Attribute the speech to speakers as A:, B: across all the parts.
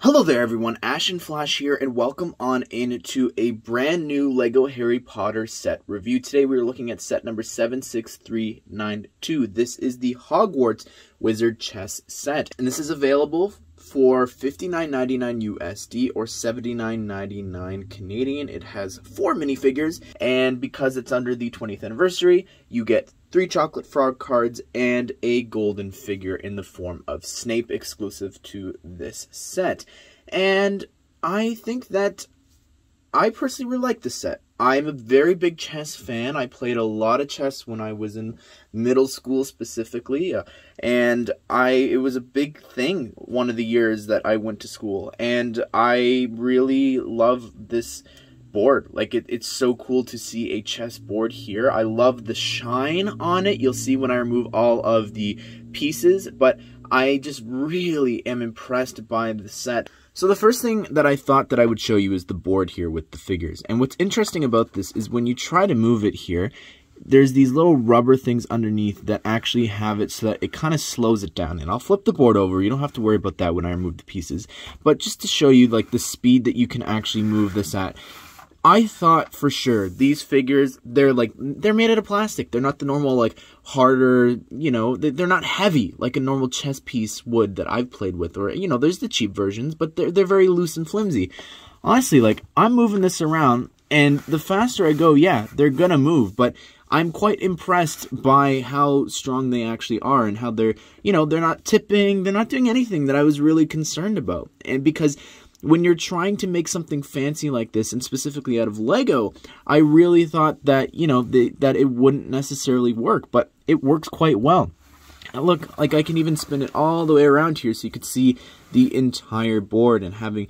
A: Hello there everyone, Ashnflash here, and welcome on into a brand new LEGO Harry Potter set review. Today we are looking at set number 76392. This is the Hogwarts Wizard Chess set, and this is available for $59.99 USD or $79.99 Canadian. It has 4 minifigures, and because it's under the 20th anniversary, you get 3 chocolate frog cards and a golden figure in the form of Snape, exclusive to this set. And I think that I personally really like this set. I'm a very big chess fan. I played a lot of chess when I was in middle school specifically, and it was a big thing one of the years that I went to school, and I really love this board. Like, it's so cool to see a chess board here. I love the shine on it. You'll see when I remove all of the pieces, but I just really am impressed by the set. So the first thing that I thought that I would show you is the board here with the figures. And what's interesting about this is when you try to move it here, there's these little rubber things underneath that actually have it so that it kind of slows it down. And I'll flip the board over. You don't have to worry about that when I remove the pieces. But just to show you like the speed that you can actually move this at, I thought for sure these figures, they're made out of plastic. They're not the normal, like, harder, you know, they're not heavy like a normal chess piece would that I've played with. Or, you know, there's the cheap versions, but they're very loose and flimsy. Honestly, like, I'm moving this around, and the faster I go, yeah, they're gonna move, but I'm quite impressed by how strong they actually are and how they're, you know, they're not tipping, they're not doing anything that I was really concerned about. And because when you're trying to make something fancy like this, and specifically out of Lego, I really thought that, you know, that it wouldn't necessarily work, but it works quite well. And look, like, I can even spin it all the way around here so you could see the entire board and having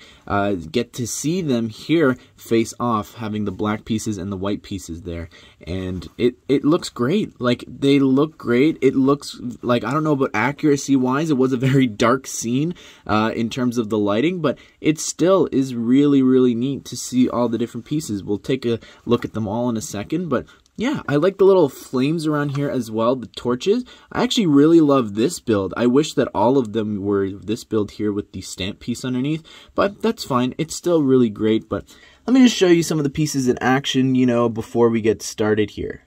A: get to see them here face off, having the black pieces and the white pieces there. And it looks great. Like, they look great. It looks like, I don't know about accuracy wise, it was a very dark scene in terms of the lighting, but it still is really, really neat to see all the different pieces. We'll take a look at them all in a second, but yeah, I like the little flames around here as well, the torches. I actually really love this build. I wish that all of them were this build here with the stamp piece underneath, but that's fine. It's still really great, but let me just show you some of the pieces in action, you know, before we get started here.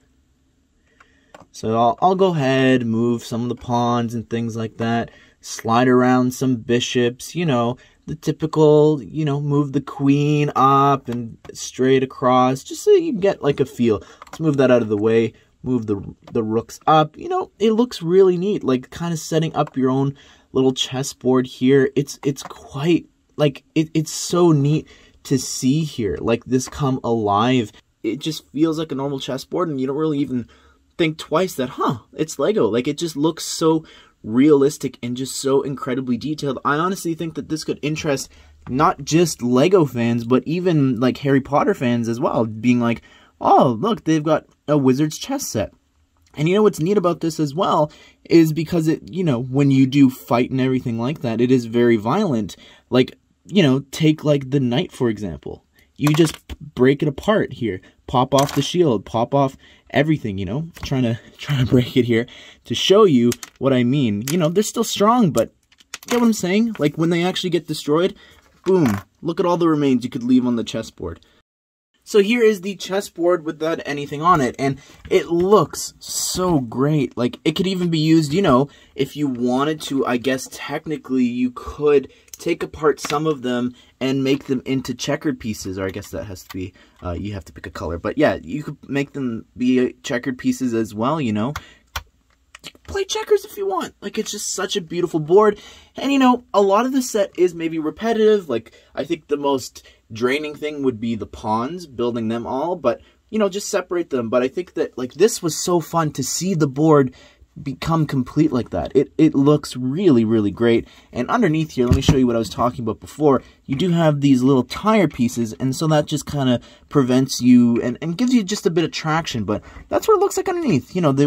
A: So I'll go ahead, move some of the pawns and things like that, slide around some bishops, you know, the typical, you know, move the queen up and straight across, just so you get like a feel. Let's move that out of the way, move the rooks up. You know, it looks really neat, like kind of setting up your own little chessboard here. It's quite, like, it's so neat to see here, like, this come alive. It just feels like a normal chessboard, and you don't really even think twice that, it's Lego. Like, it just looks so realistic and just so incredibly detailed. I honestly think that this could interest not just Lego fans, but even like Harry Potter fans as well, being like, oh, look, they've got a wizard's chess set. And you know what's neat about this as well is because it, you know, when you do fight and everything like that, it is very violent. Like, you know, take like the knight, for example. You just break it apart here, pop off the shield, pop off everything, you know, trying to break it here to show you what I mean. You know, they're still strong, but you know what I'm saying? Like, when they actually get destroyed, boom, look at all the remains you could leave on the chessboard. So here is the chessboard without anything on it, and it looks so great. Like, it could even be used, you know, if you wanted to. I guess technically you could take apart some of them and make them into checkered pieces, or I guess that has to be, you have to pick a color. But yeah, you could make them be checkered pieces as well, you know. Play checkers if you want. Like, it's just such a beautiful board. And, you know, a lot of the set is maybe repetitive. Like, I think the most draining thing would be the pawns, building them all. But, you know, just separate them. But I think that, like, this was so fun to see the board become complete like that. It looks really, really great. And underneath here, let me show you what I was talking about before. You do have these little tire pieces, and so that just kind of prevents you and gives you just a bit of traction. But that's what it looks like underneath. You know, they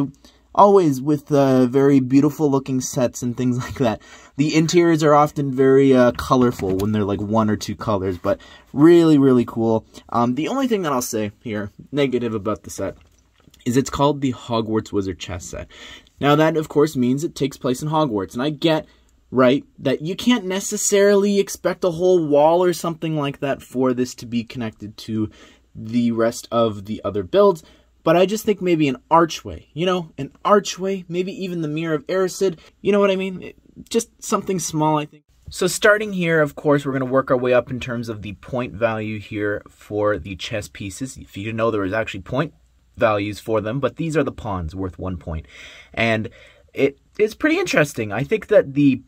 A: always with very beautiful looking sets and things like that. The interiors are often very colorful when they're like 1 or 2 colors, but really, really cool. The only thing that I'll say here, negative about the set, is it's called the Hogwarts Wizard Chess Set. Now that, of course, means it takes place in Hogwarts, and I get right? That you can't necessarily expect a whole wall or something like that for this to be connected to the rest of the other builds. But I just think maybe an archway, you know, an archway, maybe even the Mirror of Erised, you know what I mean? Just something small, I think. So starting here, of course, we're going to work our way up in terms of the point value here for the chess pieces. If you didn't know, there was actually point values for them, but these are the pawns worth 1 point. And it is pretty interesting. I think that the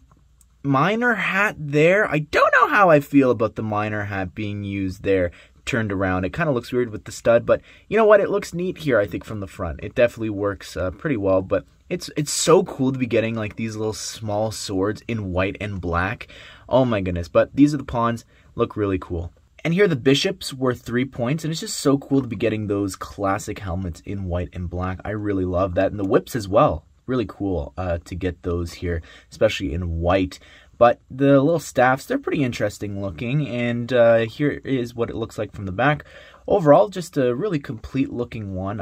A: miner hat there, I don't know how I feel about the miner hat being used there, turned around. It kind of looks weird with the stud, but you know what? It looks neat here, I think, from the front. It definitely works pretty well, but it's so cool to be getting like these little small swords in white and black. Oh my goodness. But these are the pawns. Look really cool. And here the bishops were 3 points, and it's just so cool to be getting those classic helmets in white and black. I really love that. And the whips as well. Really cool to get those here, especially in white. But the little staffs, they're pretty interesting looking, and here is what it looks like from the back. Overall, just a really complete looking one.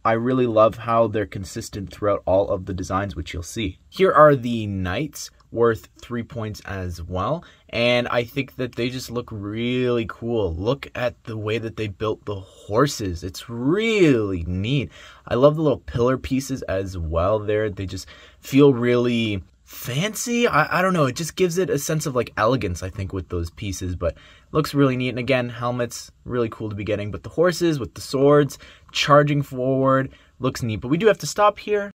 A: I really love how they're consistent throughout all of the designs, which you'll see. Here are the knights, worth 3 points as well, and I think that they just look really cool. Look at the way that they built the horses. It's really neat. I love the little pillar pieces as well there. They just feel really fancy. I don't know, it just gives it a sense of like elegance, I think, with those pieces, but looks really neat. And again, helmets, really cool to be getting, but the horses with the swords charging forward looks neat. But we do have to stop here.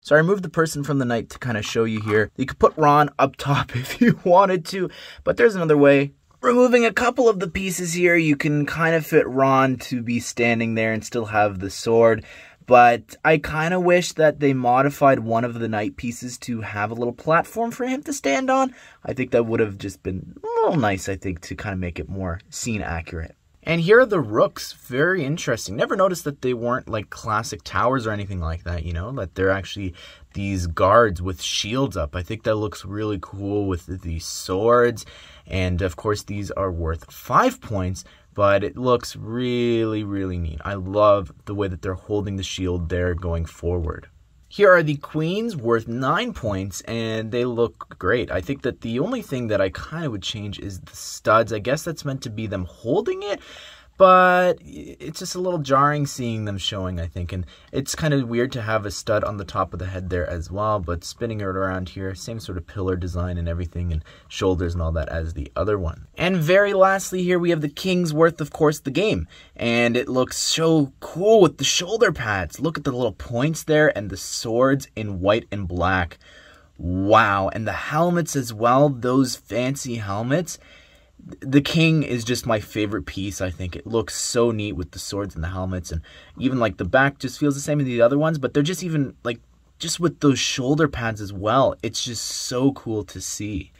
A: So I removed the person from the knight to kind of show you here. You could put Ron up top if you wanted to, but there's another way. Removing a couple of the pieces here, you can kind of fit Ron to be standing there and still have the sword. But I kind of wish that they modified one of the knight pieces to have a little platform for him to stand on. I think that would have just been a little nice, I think, to kind of make it more scene accurate. And here are the Rooks. Very interesting. Never noticed that they weren't like classic towers or anything like that, you know, that they're actually these guards with shields up. I think that looks really cool with the swords. And of course, these are worth 5 points. But it looks really, really neat. I love the way that they're holding the shield there going forward. Here are the queens, worth 9 points, and they look great. I think that the only thing that I kind of would change is the studs. I guess that's meant to be them holding it, but it's just a little jarring seeing them showing, I think. And it's kind of weird to have a stud on the top of the head there as well, but spinning it around here, same sort of pillar design and everything, and shoulders and all that as the other one. And very lastly here, we have the Kingsworth, of course, the game. And it looks so cool with the shoulder pads. Look at the little points there and the swords in white and black. Wow. And the helmets as well, those fancy helmets. The king is just my favorite piece, I think. It looks so neat with the swords and the helmets, and even like the back just feels the same as the other ones, but they're just even like, just with those shoulder pads as well. It's just so cool to see.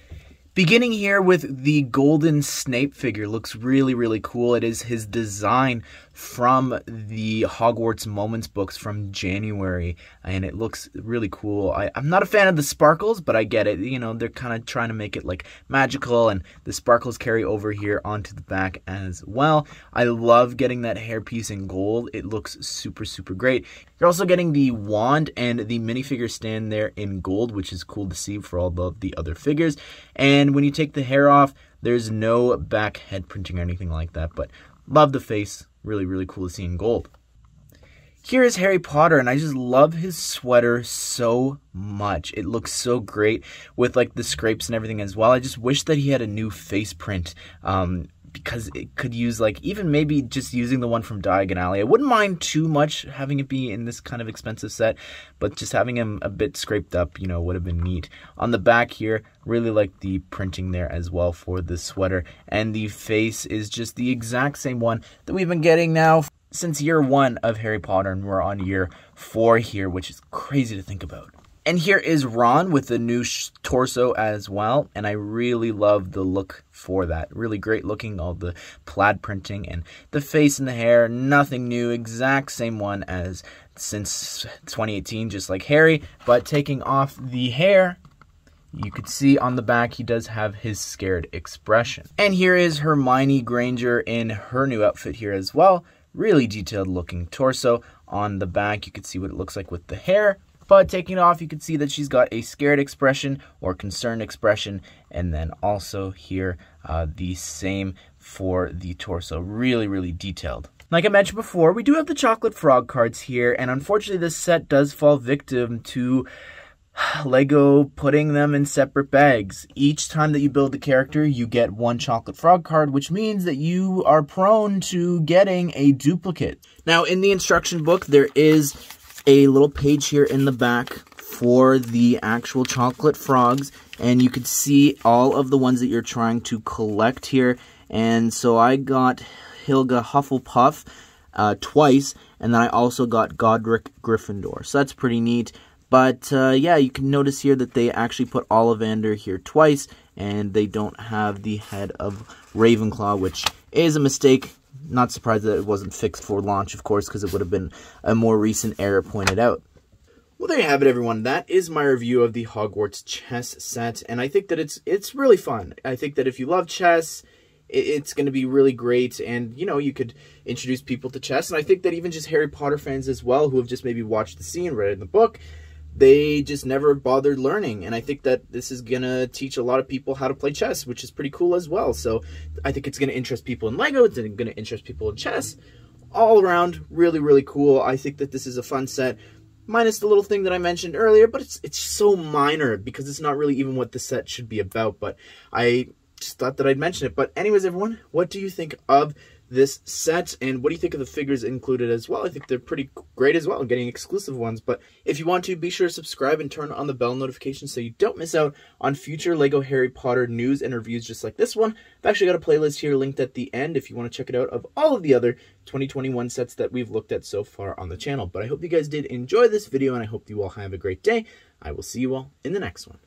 A: Beginning here with the golden Snape figure, looks really, really cool. It is his design from the Hogwarts Moments books from January, and it looks really cool. I'm not a fan of the sparkles, but I get it. You know, they're kind of trying to make it like magical, and the sparkles carry over here onto the back as well. I love getting that hairpiece in gold. It looks super, super great. You're also getting the wand and the minifigure stand there in gold, which is cool to see for all of the other figures. And when you take the hair off, there's no back head printing or anything like that, but love the face. Really, really cool to see in gold. Here is Harry Potter, and I just love his sweater so much. It looks so great with like the scrapes and everything as well. I just wish that he had a new face print, because it could use like even maybe just using the one from Diagon Alley. I wouldn't mind too much having it be in this kind of expensive set, but just having him a bit scraped up, you know, would have been neat. On the back here, really like the printing there as well for the sweater, and the face is just the exact same one that we've been getting now since year 1 of Harry Potter, and we're on year 4 here, which is crazy to think about. And here is Ron with the new torso as well, and I really love the look for that. Really great looking, all the plaid printing, and the face and the hair, nothing new, exact same one as since 2018, just like Harry, but taking off the hair, you could see on the back he does have his scared expression. And here is Hermione Granger in her new outfit here as well. Really detailed looking torso. On the back, you can see what it looks like with the hair. But taking it off, you can see that she's got a scared expression or concerned expression. And then also here, the same for the torso. Really, really detailed. Like I mentioned before, we do have the chocolate frog cards here. And unfortunately, this set does fall victim to LEGO putting them in separate bags. Each time that you build a character, you get one chocolate frog card, which means that you are prone to getting a duplicate. Now, in the instruction book, there is a little page here in the back for the actual chocolate frogs, and you can see all of the ones that you're trying to collect here. And so I got Helga Hufflepuff twice, and then I also got Godric Gryffindor. So that's pretty neat. But yeah, you can notice here that they actually put Ollivander here twice, and they don't have the head of Ravenclaw, which is a mistake. Not surprised that it wasn't fixed for launch, of course, because it would have been a more recent error pointed out. Well, there you have it, everyone. That is my review of the Hogwarts chess set, and I think that it's really fun. I think that if you love chess, it's going to be really great, and, you know, you could introduce people to chess, and I think that even just Harry Potter fans as well, who have just maybe watched the scene, read it in the book, they just never bothered learning, and I think that this is going to teach a lot of people how to play chess, which is pretty cool as well. So I think it's going to interest people in LEGO, it's going to interest people in chess. All around, really, really cool. I think that this is a fun set, minus the little thing that I mentioned earlier, but it's so minor because it's not really even what the set should be about, but I just thought that I'd mention it. But anyways, everyone, what do you think of this set, and what do you think of the figures included as well? I think they're pretty great as well, getting exclusive ones. But if you want to, be sure to subscribe and turn on the bell notification so you don't miss out on future LEGO Harry Potter news and reviews just like this one. I've actually got a playlist here linked at the end if you want to check it out, of all of the other 2021 sets that we've looked at so far on the channel. But I hope you guys did enjoy this video, and I hope you all have a great day. I will see you all in the next one.